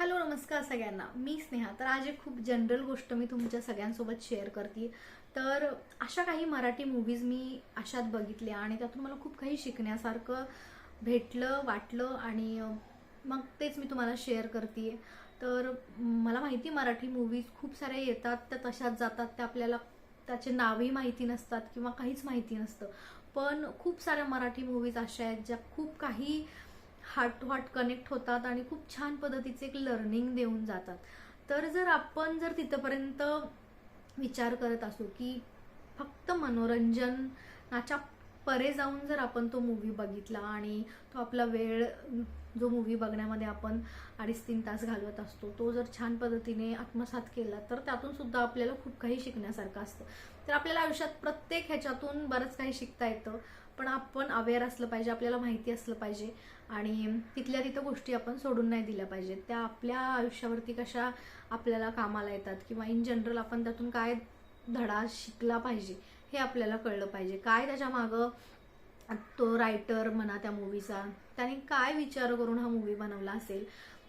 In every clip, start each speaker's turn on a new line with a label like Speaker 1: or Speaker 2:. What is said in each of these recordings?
Speaker 1: Hello नमस्कार सगळ्यांना, मी स्नेहा. तर आज एक खूप जनरल गोष्ट मी तुमच्या सगळ्यांसोबत शेअर करते. तर अशा काही मराठी मूवीज मी अशात बघितल्या आणि त्यातून मला खूप काही शिकण्यासारखं भेटलं, वाटलं आणि मग तेच मी तुम्हाला शेअर करते. तर मला माहिती मराठी मूवीज खूप सारे येतात, त्या तशाच जातात, त्या आपल्याला त्याचे नावही माहिती नसतात किंवा काहीच माहिती नसतं. पण खूप साऱ्या मराठी मूवीज अशा आहेत ज्या खूप काही हार्ट टू हार्ट कनेक्ट होतात आणि खूप छान पद्धतीचे एक लर्निंग देऊन जातात. तर जर आपण तिथपर्यंत विचार करत असू की फक्त मनोरंजनाच्या परे जाऊन जर आपण तो मूवी बघितला आणि तो आपला वेळ जो मूवी बघण्यामध्ये आपण 2.5-3 तास घालवत असतो तो जर छान पद्धतीने आत्मसात केला तर त्यातून सुद्धा आपल्याला खूप काही शिकण्यासारखं असतं. तर आपल्याला आयुष्यात प्रत्येक ह्याच्यातून बरंच काही शिकता येतं, पण आपण अवेअर असलं पाहिजे, आपल्याला माहिती असलं पाहिजे आणि तिथल्या तिथं गोष्टी आपण सोडून नाही दिल्या पाहिजेत. त्या आपल्या आयुष्यावरती कशा आपल्याला कामाला येतात किंवा इन जनरल आपण त्यातून काय धडा शिकला पाहिजे हे आपल्याला कळलं पाहिजे. काय त्याच्या मागं तो रायटर म्हणा त्या मूवीचा त्याने काय विचार करून हा मूवी बनवला असेल.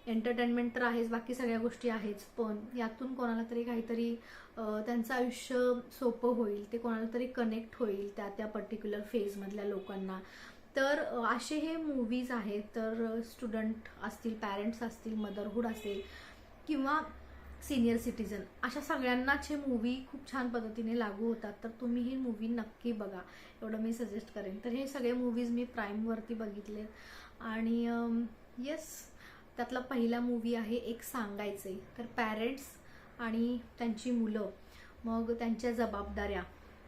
Speaker 1: एंटरटेनमेंट तर आहेच, बाकी सगळ्या गोष्टी आहेच, पण यातून कोणाला तरी काहीतरी त्यांचं आयुष्य सोपं होईल, ते कोणाला तरी कनेक्ट होईल त्या त्या पर्टिक्युलर फेजमधल्या लोकांना. तर असे हे मूवीज आहेत. तर स्टुडंट असतील, पॅरेंट्स असतील, मदरहूड असेल किंवा सिनियर सिटीजन, अशा सगळ्यांनाच हे मूवी खूप छान पद्धतीने लागू होतात. तर तुम्ही ही मूवी नक्की बघा, एवढं मी सजेस्ट करेन. तर हे सगळे मूवीज मी प्राईमवरती बघितले आणि येस, त्यातला पहिला मूवी आहे एक सांगायचे. तर पॅरेंट्स आणि त्यांची मुलं, मग त्यांच्या जबाबदाऱ्या,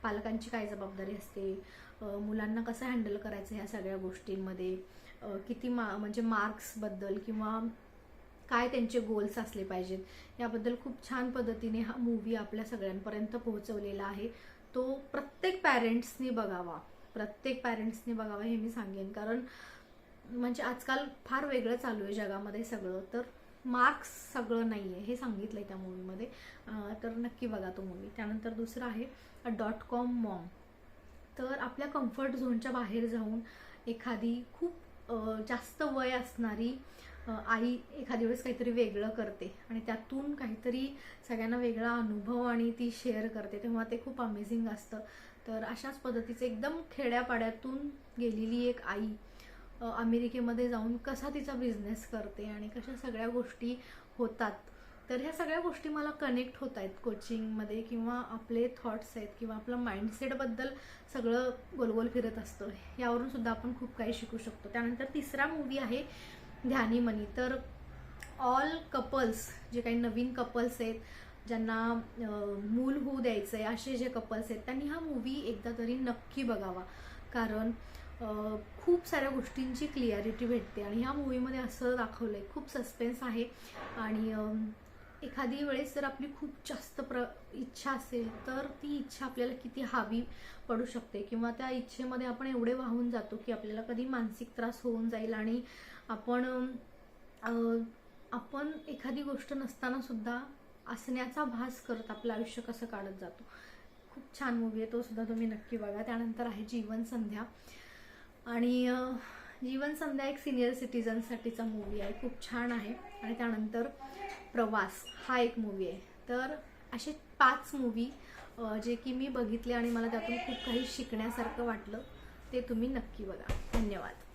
Speaker 1: पालकांची काय जबाबदारी असते, मुलांना कसं हँडल करायचं ह्या सगळ्या गोष्टींमध्ये, किती म्हणजे मार्क्सबद्दल किंवा काय त्यांचे गोल्स असले पाहिजेत याबद्दल खूप छान पद्धतीने हा मूवी आपल्या सगळ्यांपर्यंत पोहोचवलेला आहे. तो प्रत्येक पॅरेंट्सनी बघावा, प्रत्येक पॅरेंट्सनी बघावा हे मी सांगेन. कारण म्हणजे आजकाल फार वेगळं चालू आहे जगामध्ये सगळं. तर मार्क्स सगळं नाही आहे हे सांगितलंय त्या मूवीमध्ये. तर नक्की बघा तो मूवी. त्यानंतर दुसरा आहे .com मॉम. तर आपल्या कम्फर्ट झोनच्या बाहेर जाऊन एखादी खूप जास्त वय असणारी आई एखादी वेळेस काहीतरी वेगळं करते आणि त्यातून काहीतरी सगळ्यांना वेगळा अनुभव आणि ती शेअर करते, तेव्हा ते खूप अमेझिंग असतं. तर अशाच पद्धतीचे एकदम खेड्यापाड्यातून गेलेली एक आई अमेरिकेमध्ये जाऊन कसा तिचा बिझनेस करते आणि कशा सगळ्या गोष्टी होतात. तर ह्या सगळ्या गोष्टी मला कनेक्ट होत आहेत कोचिंगमध्ये, किंवा आपले थॉट्स आहेत किंवा आपलं माइंडसेटबद्दल सगळं गोलगोल फिरत असतं. यावरून सुद्धा आपण खूप काही शिकू शकतो. त्यानंतर तिसरा मूवी आहे ध्यानी मनी. तर ऑल कपल्स, जे काही नवीन कपल्स आहेत ज्यांना मूल होऊ द्यायचं आहे, असे जे कपल्स आहेत त्यांनी हा मूवी एकदा तरी नक्की बघावा. कारण खूप साऱ्या गोष्टींची क्लिअरिटी भेटते आणि ह्या मूवीमध्ये असं दाखवलं आहे, खूप सस्पेन्स आहे. आणि एखादी वेळेस जर आपली खूप जास्त इच्छा असेल तर ती इच्छा आपल्याला किती हावी पडू शकते किंवा त्या इच्छेमध्ये आपण एवढे वाहून जातो की आपल्याला कधी मानसिक त्रास होऊन जाईल आणि आपण एखादी गोष्ट नसताना सुद्धा असण्याचा भास करत आपलं आयुष्य कसं काढत जातो. खूप छान मूवी आहे, तो सुद्धा तुम्ही नक्की बघा. त्यानंतर आहे जीवन संध्या. आणि जीवन संध्या एक सिनियर सिटीजनसाठीचा मूवी आहे, खूप छान आहे. आणि त्यानंतर प्रवास हा एक मूवी आहे. तर असे 5 मूवी जे की मी बघितले आणि मला त्यातून खूप काही शिकण्यासारखं वाटलं, ते तुम्ही नक्की बघा. धन्यवाद.